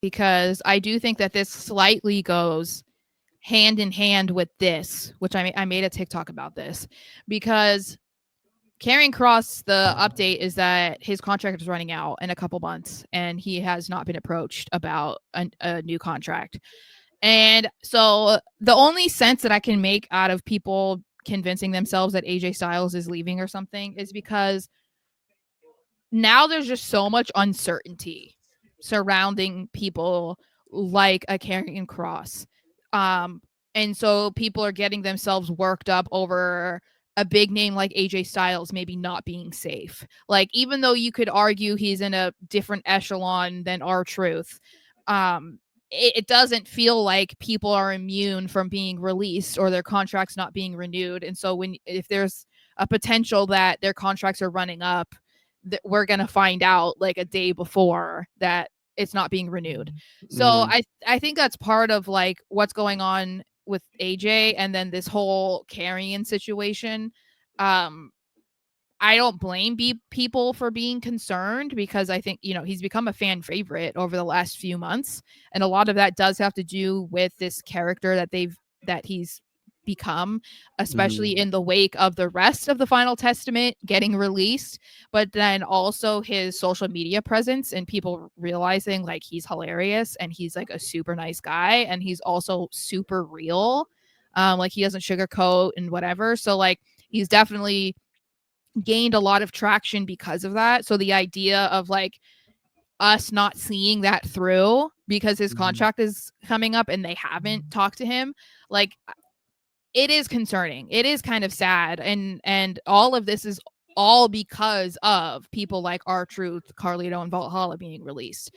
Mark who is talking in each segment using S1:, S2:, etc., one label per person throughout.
S1: because I do think that this slightly goes hand in hand with this, which I made a TikTok about this, because Karrion Kross, the update is that his contract is running out in a couple months and he has not been approached about a new contract. And so the only sense that I can make out of people convincing themselves that AJ Styles is leaving or something is because now there's just so much uncertainty surrounding people like a Karrion Kross. And so people are getting themselves worked up over a big name like AJ Styles maybe not being safe. Like, even though you could argue he's in a different echelon than R-Truth, it doesn't feel like people are immune from being released or their contracts not being renewed. And so if there's a potential that their contracts are running up, that we're gonna find out like a day before that it's not being renewed. So I think that's part of like what's going on with AJ, and then this whole Karrion situation. I don't blame people for being concerned, because I think, he's become a fan favorite over the last few months. And a lot of that does have to do with this character that he's become, especially in the wake of the rest of the Final Testament getting released, but then also his social media presence and people realizing like he's hilarious and he's like a super nice guy and he's also super real. Like, he doesn't sugarcoat and whatever. So like, he's definitely gained a lot of traction because of that. So the idea of like us not seeing that through because his contract is coming up and they haven't talked to him, like, it is concerning. It is kind of sad. And all of this is all because of people like R-Truth, Carlito, and Valhalla being released.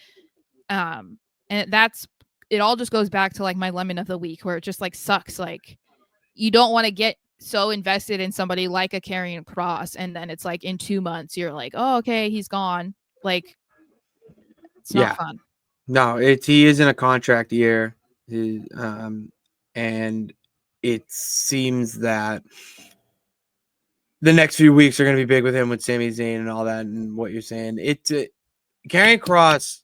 S1: And it all just goes back to like my lemon of the week, where it just like sucks. Like, you don't want to get so invested in somebody like a Karrion Kross, and then it's like in 2 months you're like, oh, okay, he's gone. Like, it's not fun.
S2: No, he is in a contract year, and it seems that the next few weeks are going to be big with him with Sami Zayn and all that, and what you're saying. Karrion Kross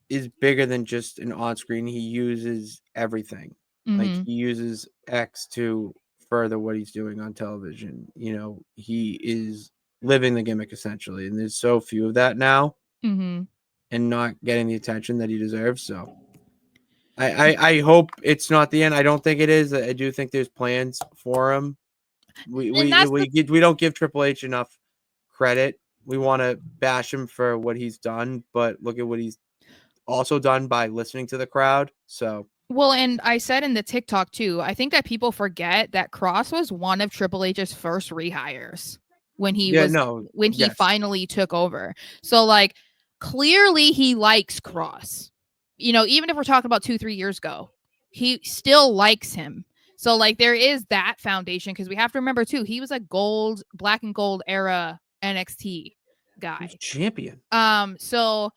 S2: is bigger than just an on-screen. He uses everything. Like, he uses X to further what he's doing on television. He is living the gimmick essentially, and there's so few of that now, and not getting the attention that he deserves. So I hope it's not the end. I don't think it is. I do think there's plans for him. We don't give Triple H enough credit. We want to bash him for what he's done, but look at what he's also done by listening to the crowd. So,
S1: well, and I said in the TikTok too, I think that people forget that Kross was one of Triple H's first rehires when he finally took over. So like, clearly he likes Kross. Even if we're talking about 2-3 years ago, he still likes him. So like, there is that foundation, because we have to remember too, he was a black and gold era NXT guy.
S2: He's champion.
S1: So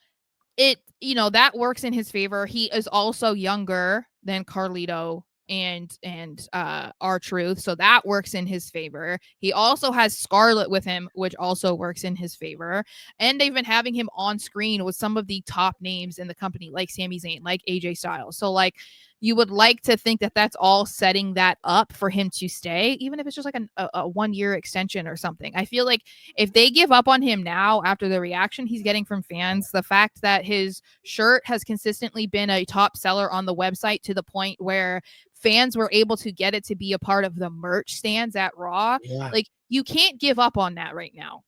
S1: that works in his favor. He is also younger than Carlito and R-Truth, so that works in his favor. He also has Scarlett with him, which also works in his favor. And they've been having him on screen with some of the top names in the company, like Sami Zayn, like AJ Styles. So like, you would like to think that that's all setting that up for him to stay, even if it's just like a 1-year extension or something. I feel like if they give up on him now after the reaction he's getting from fans, the fact that his shirt has consistently been a top seller on the website to the point where fans were able to get it to be a part of the merch stands at Raw, like, you can't give up on that right now.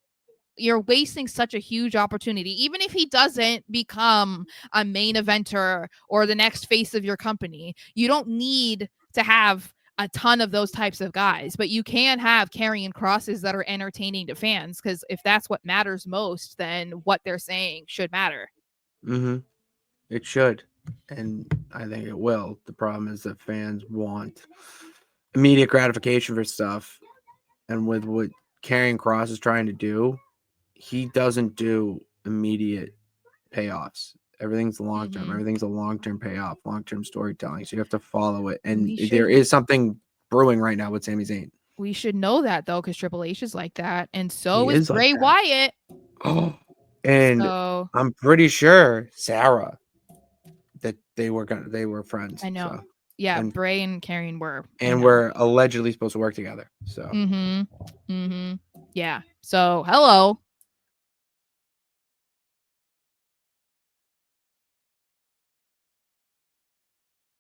S1: You're wasting such a huge opportunity. Even if he doesn't become a main eventer or the next face of your company, you don't need to have a ton of those types of guys, but you can have Karrion Krosses that are entertaining to fans, because if that's what matters most, then what they're saying should matter.
S2: It should, and I think it will. The problem is that fans want immediate gratification for stuff, and with what Karrion Kross is trying to do, he doesn't do immediate payoffs. Everything's long term. Everything's a long-term payoff, long-term storytelling. So you have to follow it. And there is something brewing right now with Sami Zayn.
S1: We should know that, though, because Triple H is like that. And so is Bray Wyatt.
S2: Oh, and I'm pretty sure Sara that they were friends.
S1: I know.
S2: So.
S1: Yeah,
S2: And-
S1: Bray and Karrion were.
S2: And we're allegedly supposed to work together. So
S1: Mm-hmm. Mm-hmm. Yeah. So hello.